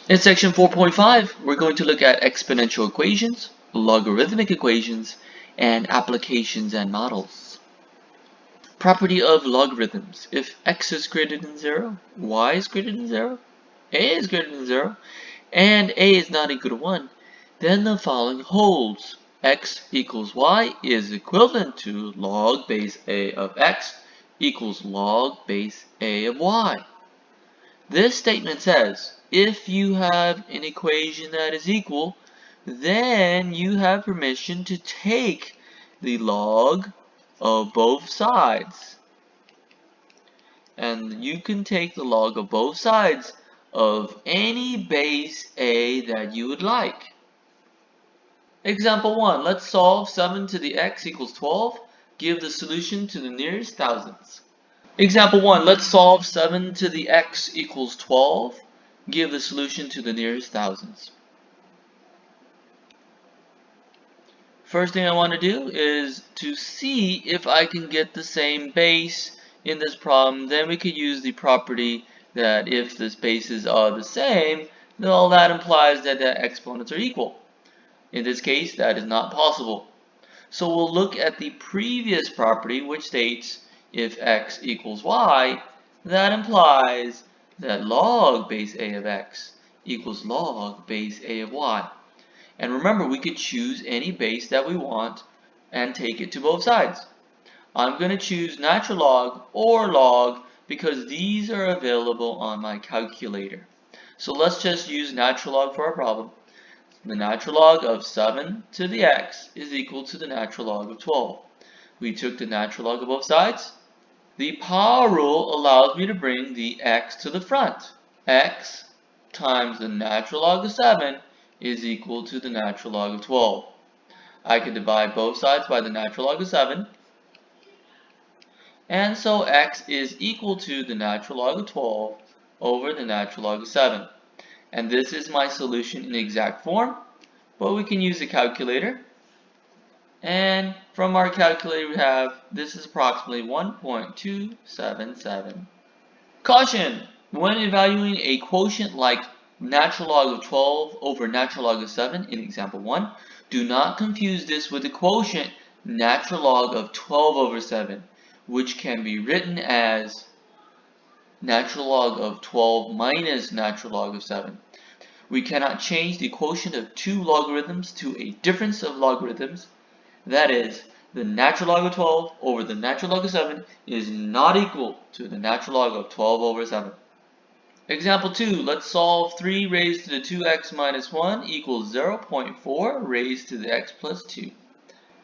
In section 4.5, we're going to look at exponential equations, logarithmic equations, and applications and models. Property of logarithms. If x is greater than 0, y is greater than 0, a is greater than 0, and a is not equal to 1, then the following holds. X equals y is equivalent to log base a of x equals log base a of y. This statement says, if you have an equation that is equal, then you have permission to take the log of both sides. And you can take the log of both sides of any base a that you would like. Example 1. Let's solve 7 to the x equals 12. Give the solution to the nearest thousands. Example 1. Let's solve 7 to the x equals 12. Give the solution to the nearest thousands. First thing I want to do is to see if I can get the same base in this problem. Then we could use the property that if the bases are the same, then all that implies that the exponents are equal. In this case, that is not possible. So we'll look at the previous property, which states if x equals y, that implies that log base a of x equals log base a of y. And remember, we could choose any base that we want and take it to both sides. I'm going to choose natural log or log because these are available on my calculator. So let's just use natural log for our problem. The natural log of 7 to the x is equal to the natural log of 12. We took the natural log of both sides. The power rule allows me to bring the x to the front. X times the natural log of 7 is equal to the natural log of 12. I can divide both sides by the natural log of 7. And so x is equal to the natural log of 12 over the natural log of 7. And this is my solution in exact form, but we can use a calculator. And from our calculator we have, this is approximately 1.277. Caution! When evaluating a quotient like natural log of 12 over natural log of 7 in example 1, do not confuse this with the quotient natural log of 12 over 7, which can be written as natural log of 12 minus natural log of 7. We cannot change the quotient of two logarithms to a difference of logarithms. That is, the natural log of 12 over the natural log of 7 is not equal to the natural log of 12 over 7. Example 2, let's solve 3 raised to the 2x minus 1 equals 0.4 raised to the x plus 2.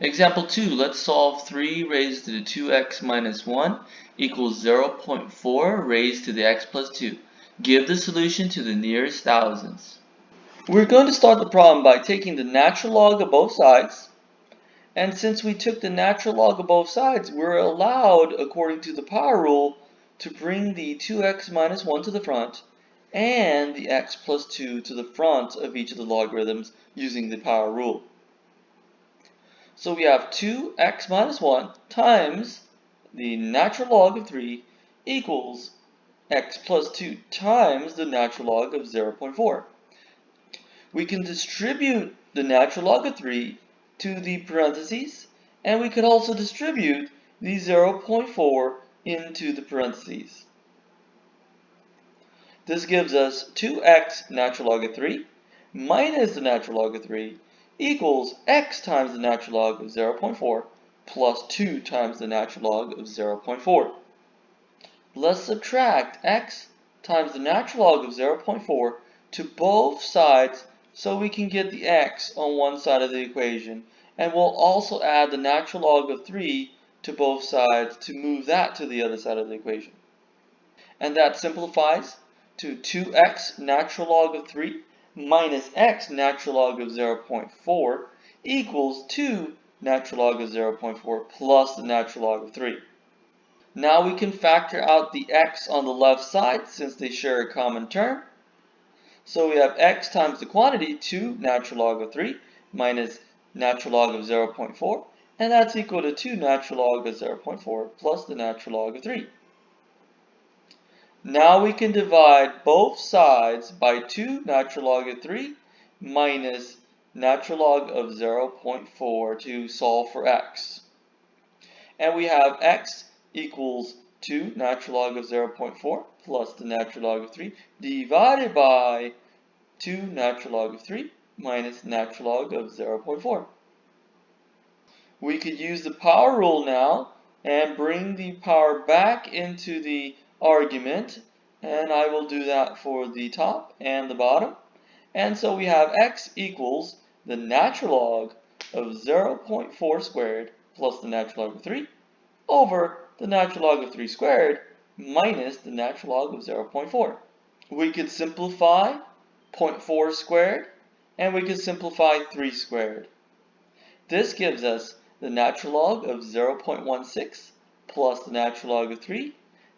Example 2, let's solve 3 raised to the 2x minus 1 equals 0.4 raised to the x plus 2. Give the solution to the nearest thousands. We're going to start the problem by taking the natural log of both sides. And since we took the natural log of both sides, we're allowed, according to the power rule, to bring the 2x minus 1 to the front and the x plus 2 to the front of each of the logarithms using the power rule. So we have 2x minus 1 times the natural log of 3 equals x plus 2 times the natural log of 0.4. We can distribute the natural log of 3 to the parentheses, and we could also distribute the 0.4 into the parentheses. This gives us 2x natural log of 3 minus the natural log of 3 equals x times the natural log of 0.4 plus 2 times the natural log of 0.4. Let's subtract x times the natural log of 0.4 to both sides so we can get the x on one side of the equation, and we'll also add the natural log of 3 to both sides to move that to the other side of the equation. And that simplifies to 2x natural log of 3 minus x natural log of 0.4 equals 2 natural log of 0.4 plus the natural log of 3. Now we can factor out the x on the left side since they share a common term. So we have x times the quantity, 2 natural log of 3 minus natural log of 0.4, and that's equal to 2 natural log of 0.4 plus the natural log of 3. Now we can divide both sides by 2 natural log of 3 minus natural log of 0.4 to solve for x. And we have x equals 2 natural log of 0.4 plus the natural log of 3 divided by 2 natural log of 3 minus natural log of 0.4. We could use the power rule now and bring the power back into the argument, and I will do that for the top and the bottom. And so we have x equals the natural log of 0.4 squared plus the natural log of 3 over the natural log of 3 squared minus the natural log of 0.4. We could simplify 0.4 squared, and we could simplify 3 squared. This gives us the natural log of 0.16 plus the natural log of 3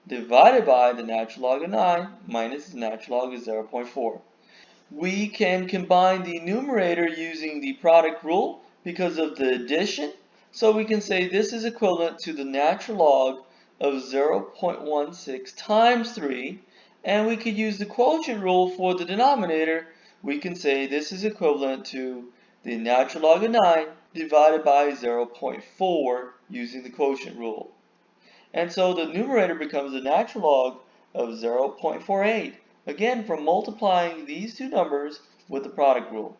divided by the natural log of 9 minus the natural log of 0.4. We can combine the numerator using the product rule because of the addition. So we can say this is equivalent to the natural log of 0.16 times 3. And we could use the quotient rule for the denominator. We can say this is equivalent to the natural log of 9 divided by 0.4 using the quotient rule. And so the numerator becomes the natural log of 0.48, again from multiplying these two numbers with the product rule.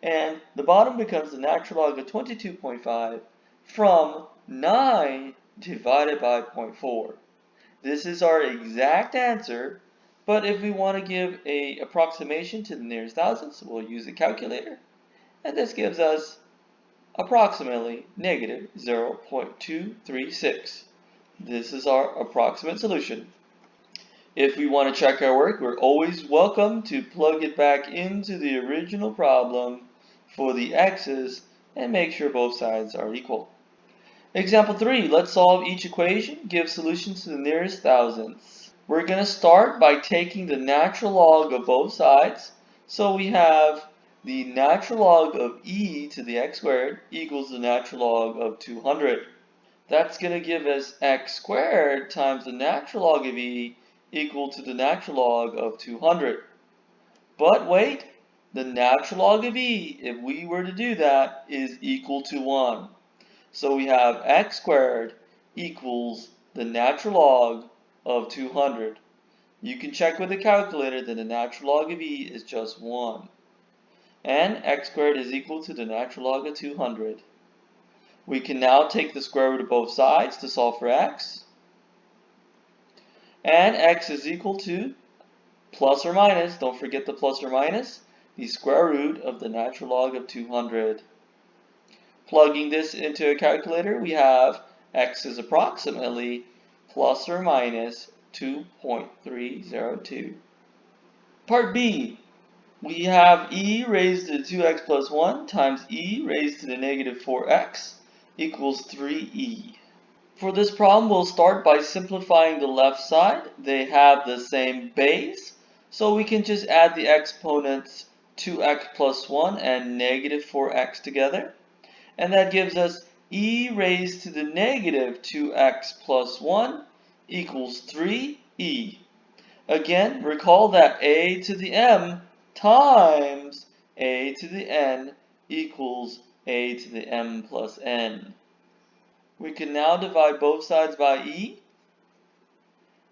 And the bottom becomes the natural log of 22.5 from 9 divided by 0.4. This is our exact answer, but if we want to give an approximation to the nearest thousandths, we'll use a calculator. And this gives us approximately negative 0.236. This is our approximate solution. If we want to check our work, we're always welcome to plug it back into the original problem for the x's and make sure both sides are equal. Example 3, let's solve each equation, give solutions to the nearest thousandths. We're going to start by taking the natural log of both sides. So we have the natural log of e to the x squared equals the natural log of 200. That's going to give us x squared times the natural log of e equal to the natural log of 200. But wait, the natural log of e, if we were to do that, is equal to 1. So we have x squared equals the natural log of 200. You can check with the calculator that the natural log of e is just 1. And x squared is equal to the natural log of 200. We can now take the square root of both sides to solve for x. And x is equal to plus or minus, don't forget the plus or minus, the square root of the natural log of 200. Plugging this into a calculator, we have x is approximately plus or minus 2.302. Part B, we have e raised to 2x plus 1 times e raised to the negative 4x equals 3e. For this problem, we'll start by simplifying the left side. They have the same base, so we can just add the exponents 2x plus 1 and negative 4x together. And that gives us e raised to the negative 2x plus 1 equals 3e. Again, recall that a to the m times a to the n equals a to the m plus n. We can now divide both sides by e,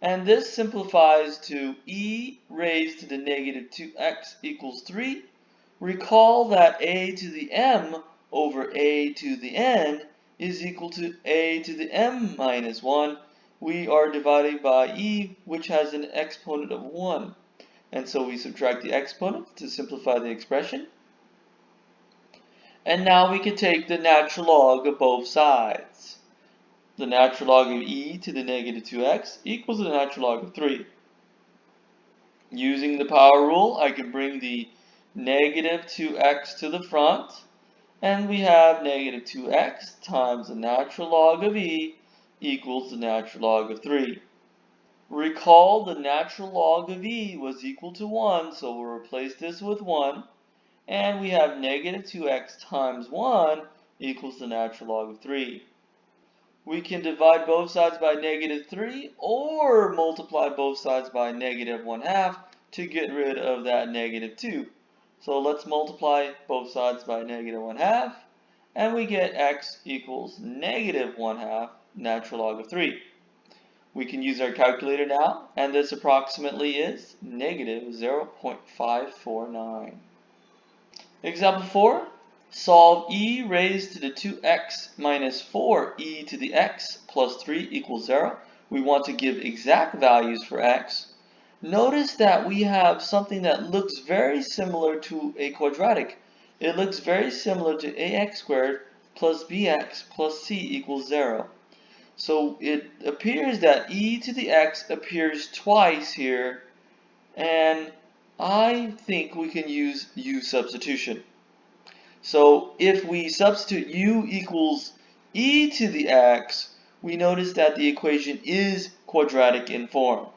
and this simplifies to e raised to the negative 2x equals 3. Recall that a to the m over a to the n is equal to a to the m minus 1. We are dividing by e, which has an exponent of 1. And so we subtract the exponents to simplify the expression. And now we can take the natural log of both sides. The natural log of e to the negative 2x equals the natural log of 3. Using the power rule, I can bring the negative 2x to the front, and we have negative 2x times the natural log of e equals the natural log of 3. Recall the natural log of e was equal to 1, so we'll replace this with 1. And we have negative 2x times 1 equals the natural log of 3. We can divide both sides by -3 or multiply both sides by -1/2 to get rid of that -2. So let's multiply both sides by -1/2 and we get x equals -1/2 natural log of 3. We can use our calculator now, and this approximately is -0.549. Example 4. Solve e raised to the 2x minus 4e to the x plus 3 equals 0. We want to give exact values for x. Notice that we have something that looks very similar to a quadratic. It looks very similar to ax squared plus bx plus c equals 0. So it appears that e to the x appears twice here, and I think we can use u substitution. So if we substitute u equals e to the x, we notice that the equation is quadratic in form.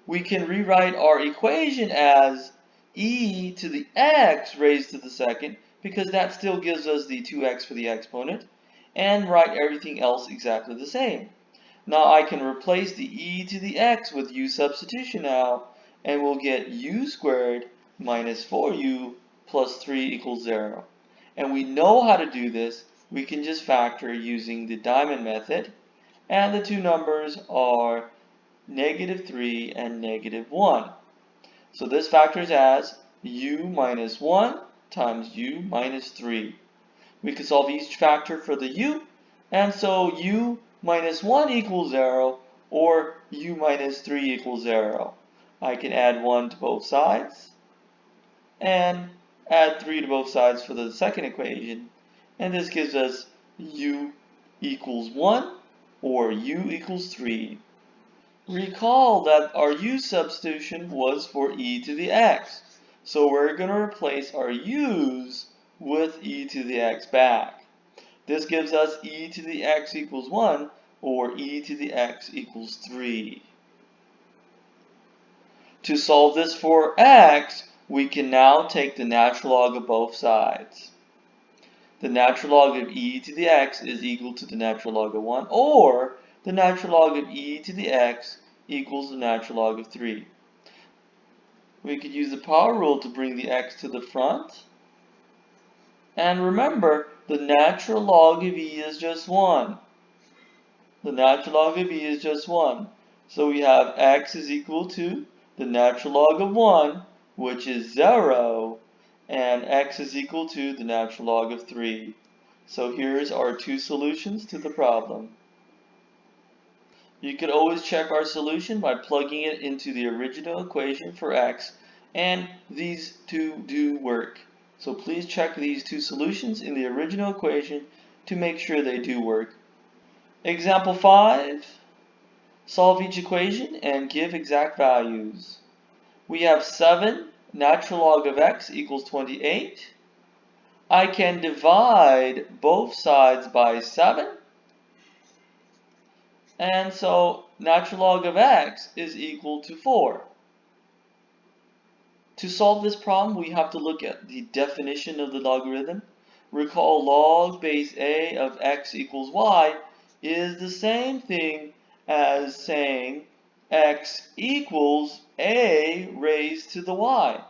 We can rewrite our equation as e to the x raised to the second, because that still gives us the 2x for the exponent, and write everything else exactly the same. Now I can replace the e to the x with u substitution now, and we'll get u squared minus 4u plus 3 equals 0. And we know how to do this. We can just factor using the diamond method, and the two numbers are -3 and -1. So this factors as u minus 1 times u minus 3. We can solve each factor for the u, and so u minus 1 equals 0, or u minus 3 equals 0. I can add 1 to both sides, and add 3 to both sides for the second equation, and this gives us u equals 1, or u equals 3. Recall that our u substitution was for e to the x, so we're going to replace our u's with e to the x back. This gives us e to the x equals 1, or e to the x equals 3. To solve this for x, we can now take the natural log of both sides. The natural log of e to the x is equal to the natural log of 1, or the natural log of e to the x equals the natural log of 3. We could use the power rule to bring the x to the front. And remember, the natural log of e is just 1. The natural log of e is just 1. So we have x is equal to the natural log of 1, which is 0, and x is equal to the natural log of 3. So here's our two solutions to the problem. You could always check our solution by plugging it into the original equation for x, and these two do work. So please check these two solutions in the original equation to make sure they do work. Example 5. Solve each equation and give exact values. We have 7 natural log of x equals 28. I can divide both sides by 7. And so natural log of x is equal to 4. To solve this problem, we have to look at the definition of the logarithm. Recall log base a of x equals y is the same thing as saying x equals a raised to the y.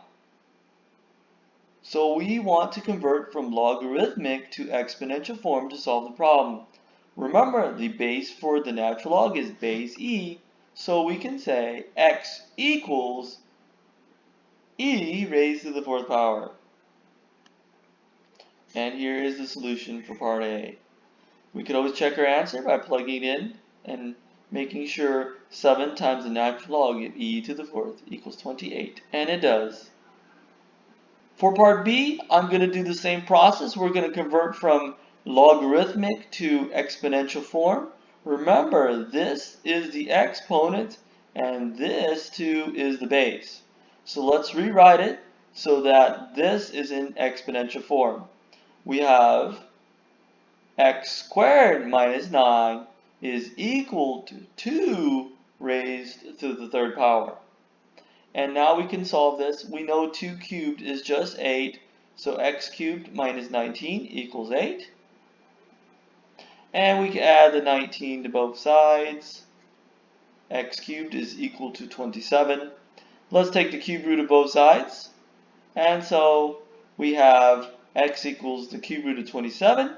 So we want to convert from logarithmic to exponential form to solve the problem. Remember, the base for the natural log is base e, so we can say x equals e raised to the 4th power. And here is the solution for part A. We could always check our answer by plugging it in and making sure 7 times the natural log of e to the 4th equals 28. And it does. For part B, I'm going to do the same process. We're going to convert from logarithmic to exponential form. Remember, this is the exponent and this too is the base. So let's rewrite it so that this is in exponential form. We have x squared minus 9 is equal to 2 raised to the 3rd power. And now we can solve this. We know 2 cubed is just 8, so x cubed minus 19 equals 8. And we can add the 19 to both sides. X cubed is equal to 27. Let's take the cube root of both sides. And so we have x equals the cube root of 27,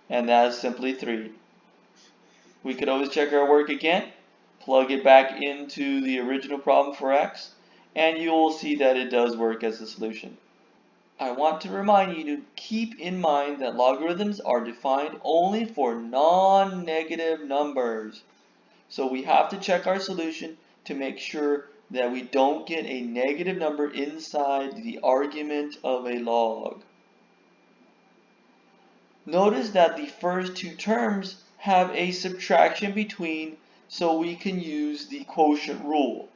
and that is simply 3. We could always check our work again, plug it back into the original problem for x, and you will see that it does work as a solution. I want to remind you to keep in mind that logarithms are defined only for non-negative numbers. So we have to check our solution to make sure that we don't get a negative number inside the argument of a log. Notice that the first two terms have a subtraction between, so we can use the quotient rule.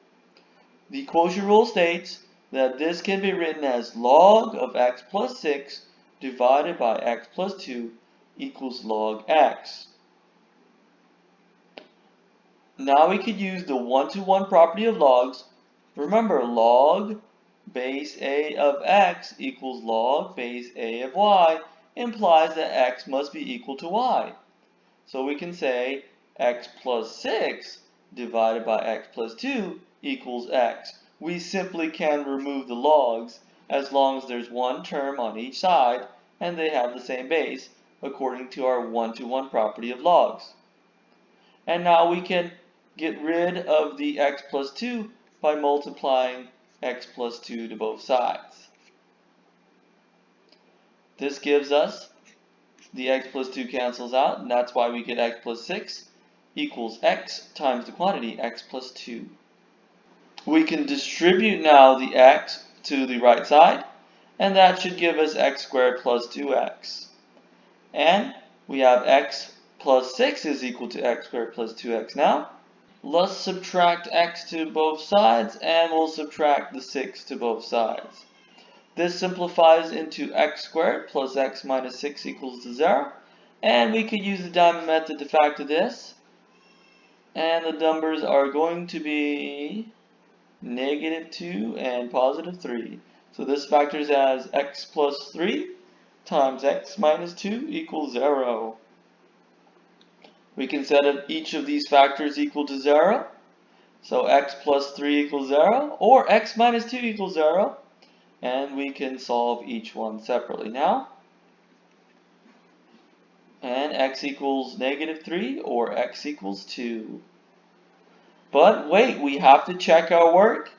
The quotient rule states that this can be written as log of x plus 6 divided by x plus 2 equals log x. Now we could use the one-to-one property of logs. Remember, log base a of x equals log base a of y implies that x must be equal to y. So we can say x plus 6 divided by x plus 2 equals x. We simply can remove the logs as long as there's one term on each side and they have the same base according to our one-to-one property of logs. And now we can get rid of the x plus 2 by multiplying x plus 2 to both sides. This gives us the x plus 2 cancels out, and that's why we get x plus 6 equals x times the quantity x plus 2. We can distribute now the x to the right side, and that should give us x squared plus 2x. And we have x plus 6 is equal to x squared plus 2x now. Let's subtract x to both sides, and we'll subtract the 6 to both sides. This simplifies into x squared plus x minus 6 equals to 0. And we could use the diamond method to factor this. And the numbers are going to be negative 2 and positive 3. So this factors as x plus 3 times x minus 2 equals 0. We can set up each of these factors equal to 0. So x plus 3 equals 0, or x minus 2 equals 0. And we can solve each one separately now. And x equals negative 3, or x equals 2. But wait, we have to check our work.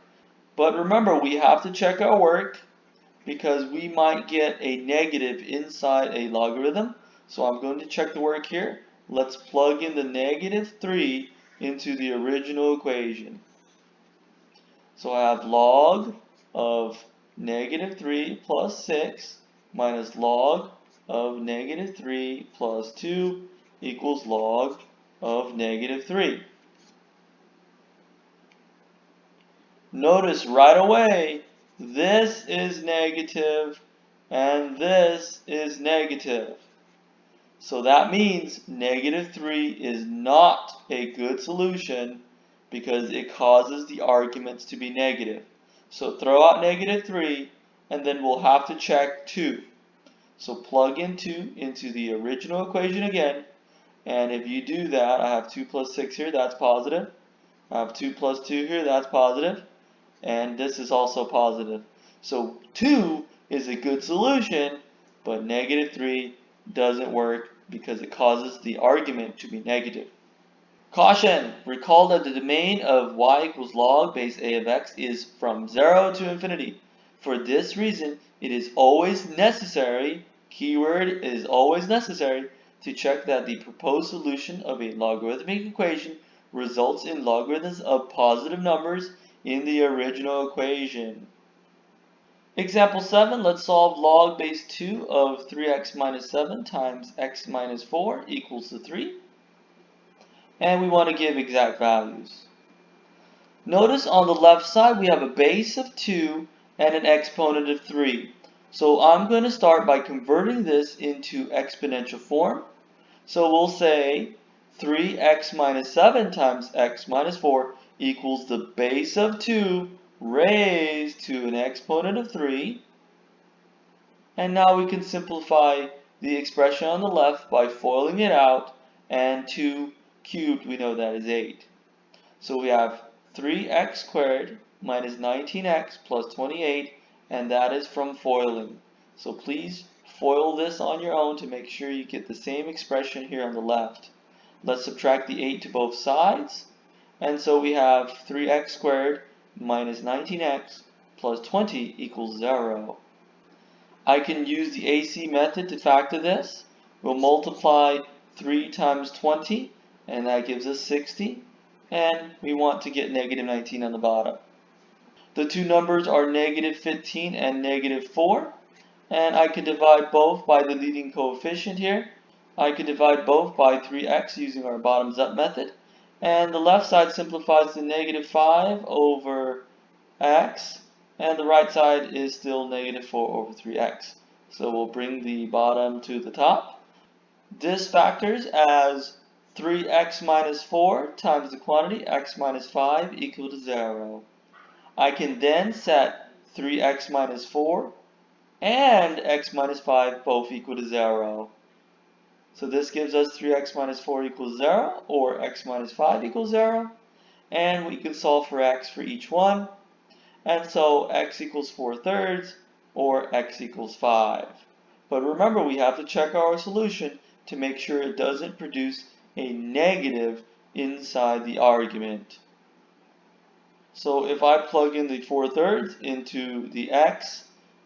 But remember, we have to check our work because we might get a negative inside a logarithm. So I'm going to check the work here. Let's plug in the negative 3 into the original equation. So I have log of negative 3 plus 6 minus log of negative 3 plus 2 equals log of negative 3. Notice right away, this is negative and this is negative. So that means negative 3 is not a good solution because it causes the arguments to be negative. So throw out negative 3 and then we'll have to check 2. So plug in 2 into the original equation again. And if you do that, I have 2 plus 6 here, that's positive. I have 2 plus 2 here, that's positive. And this is also positive. So 2 is a good solution, but negative 3 doesn't work because it causes the argument to be negative. Caution! Recall that the domain of y equals log base a of x is from 0 to infinity. For this reason, it is always necessary, keyword is always necessary, to check that the proposed solution of a logarithmic equation results in logarithms of positive numbers in the original equation. Example 7, let's solve log base 2 of 3x minus 7 times x minus 4 equals to 3. And we want to give exact values. Notice on the left side we have a base of 2 and an exponent of 3. So I'm going to start by converting this into exponential form. So we'll say 3x minus 7 times x minus 4 equals the base of 2 raised to an exponent of 3. And now we can simplify the expression on the left by foiling it out, and 2 cubed, we know that is 8. So we have 3x squared minus 19x plus 28, and that is from foiling. So please FOIL this on your own to make sure you get the same expression here on the left. Let's subtract the 8 to both sides, and so we have 3x squared minus 19x plus 20 equals 0. I can use the AC method to factor this. We'll multiply 3 times 20, and that gives us 60, and we want to get negative 19 on the bottom. The two numbers are negative 15 and negative 4, and I could divide both by the leading coefficient here. I could divide both by 3x using our bottoms up method, and the left side simplifies to negative 5 over x, and the right side is still negative 4 over 3x. So we'll bring the bottom to the top. This factors as 3x minus 4 times the quantity x minus 5 equal to 0. I can then set 3x minus 4 and x minus 5 both equal to 0. So this gives us 3x minus 4 equals 0, or x minus 5 equals 0. And we can solve for x for each one. And so x equals 4/3, or x equals 5. But remember, we have to check our solution to make sure it doesn't produce a negative inside the argument. So if I plug in the 4/3 into the x,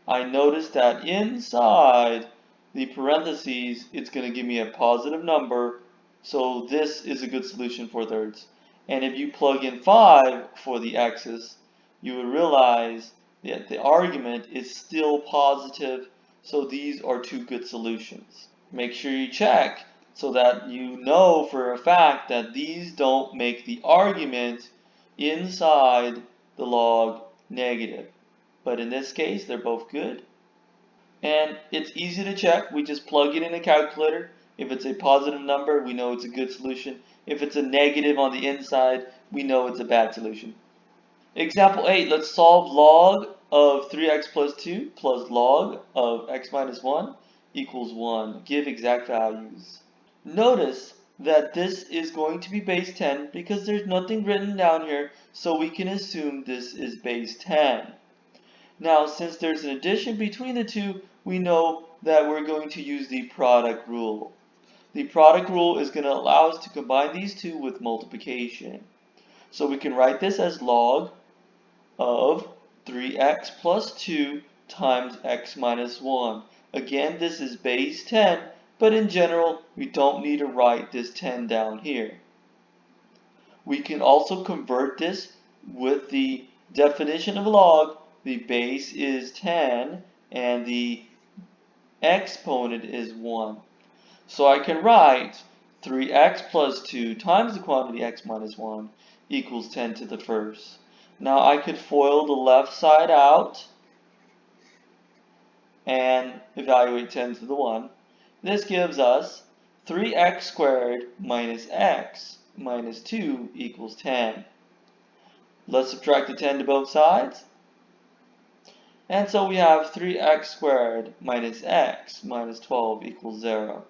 I notice that inside the parentheses, it's going to give me a positive number. So this is a good solution, 4/3. And if you plug in 5 for the x's, you would realize that the argument is still positive. So these are two good solutions. Make sure you check so that you know for a fact that these don't make the argument inside the log negative. But in this case, they're both good. And it's easy to check. We just plug it in a calculator. If it's a positive number, we know it's a good solution. If it's a negative on the inside, we know it's a bad solution. Example 8, let's solve log of 3x plus 2 plus log of x minus 1 equals 1. Give exact values. Notice that this is going to be base 10 because there's nothing written down here, so we can assume this is base 10. Now, since there's an addition between the two, we know that we're going to use the product rule. The product rule is going to allow us to combine these two with multiplication. So we can write this as log of 3x plus 2 times x minus 1. Again, this is base 10, but in general, we don't need to write this 10 down here. We can also convert this with the definition of a log. The base is 10 and the exponent is 1. So I can write 3x plus 2 times the quantity x minus 1 equals 10 to the first. Now I could FOIL the left side out and evaluate 10 to the 1. This gives us 3x squared minus x minus 2 equals 10. Let's subtract the 10 to both sides. And so we have 3x squared minus x minus 12 equals 0.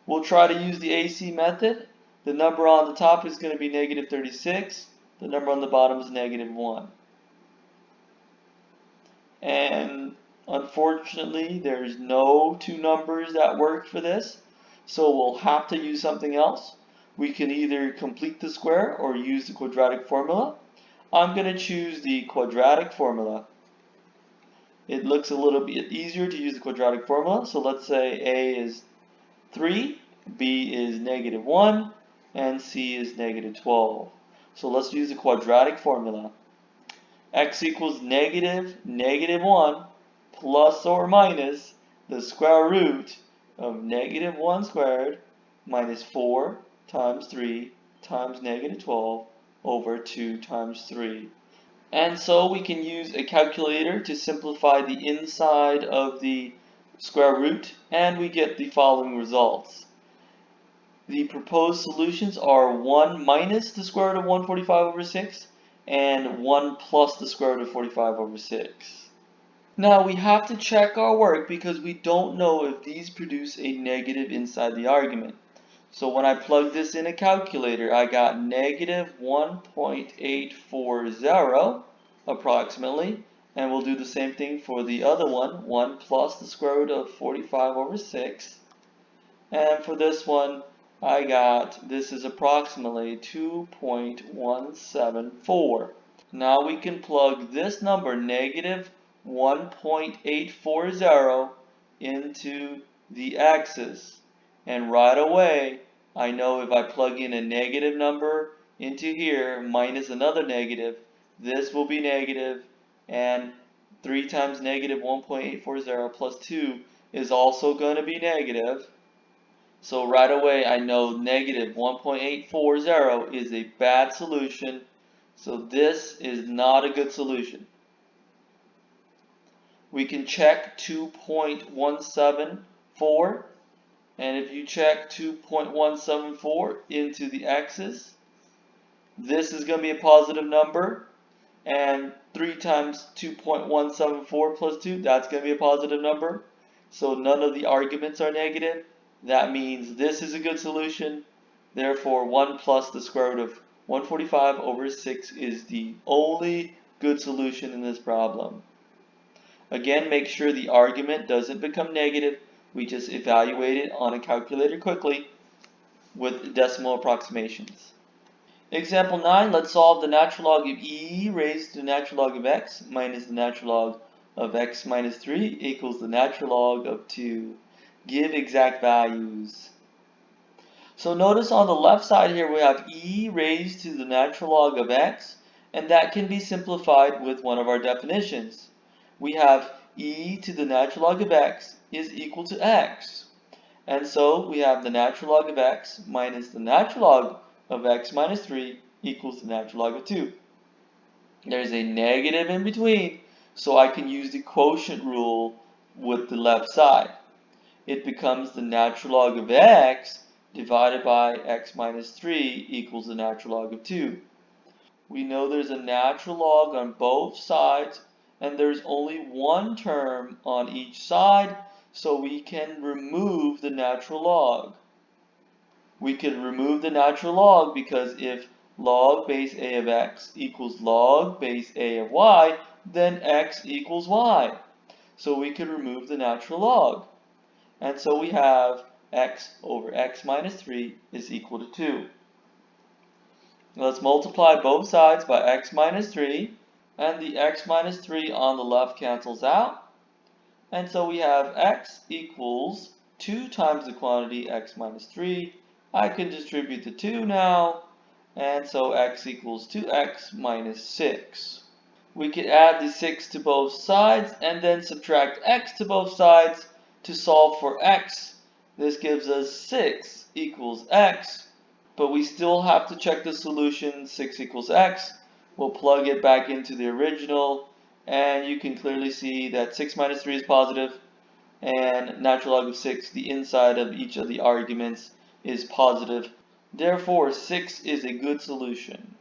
We'll try to use the AC method. The number on the top is going to be negative 36. The number on the bottom is negative 1. And unfortunately, there's no two numbers that work for this. So we'll have to use something else. We can either complete the square or use the quadratic formula. I'm going to choose the quadratic formula. It looks a little bit easier to use the quadratic formula. So let's say A is 3, B is negative 1, and C is negative 12. So let's use the quadratic formula. X equals negative 1 plus or minus the square root of negative 1 squared minus 4 times 3 times negative 12 over 2 times 3. And so we can use a calculator to simplify the inside of the square root, and we get the following results. The proposed solutions are 1 minus the square root of 145 over 6 and 1 plus the square root of 45 over 6. Now we have to check our work because we don't know if these produce a negative inside the argument. So when I plug this in a calculator, I got negative 1.840 approximately. And we'll do the same thing for the other one, 1 plus the square root of 45 over 6. And for this one, I got, this is approximately 2.174. Now we can plug this number, negative 1.840, into the x's. And right away, I know if I plug in a negative number into here minus another negative, this will be negative, and 3 times negative 1.840 plus 2 is also going to be negative. So right away I know negative 1.840 is a bad solution. So this is not a good solution. We can check 2.174, and if you check 2.174 into the x's, this is going to be a positive number, and 3 times 2.174 plus 2, that's going to be a positive number. So none of the arguments are negative. That means this is a good solution. Therefore, 1 plus the square root of 145 over 6 is the only good solution in this problem. Again, make sure the argument doesn't become negative. We just evaluate it on a calculator quickly with decimal approximations. Example 9, let's solve the natural log of e raised to the natural log of x minus the natural log of x minus 3 equals the natural log of 2. Give exact values. So notice on the left side here we have e raised to the natural log of x, and that can be simplified with one of our definitions. We have e to the natural log of x is equal to x. And so we have the natural log of x minus the natural log of x minus 3 equals the natural log of 2. There's a negative in between, so I can use the quotient rule with the left side. It becomes the natural log of x divided by x minus 3 equals the natural log of 2. We know there's a natural log on both sides, and there's only one term on each side, so we can remove the natural log. We can remove the natural log because if log base a of x equals log base a of y, then x equals y. So we can remove the natural log. And so we have x over x minus 3 is equal to 2. Let's multiply both sides by x minus 3, and the x minus 3 on the left cancels out. And so we have x equals 2 times the quantity x minus 3. I can distribute the 2 now, and so x equals 2x minus 6. We can add the 6 to both sides and then subtract x to both sides to solve for x. This gives us 6 equals x, but we still have to check the solution. 6 equals x. We'll plug it back into the original, and you can clearly see that 6 minus 3 is positive, and natural log of 6, the inside of each of the arguments, is positive. Therefore, 6 is a good solution.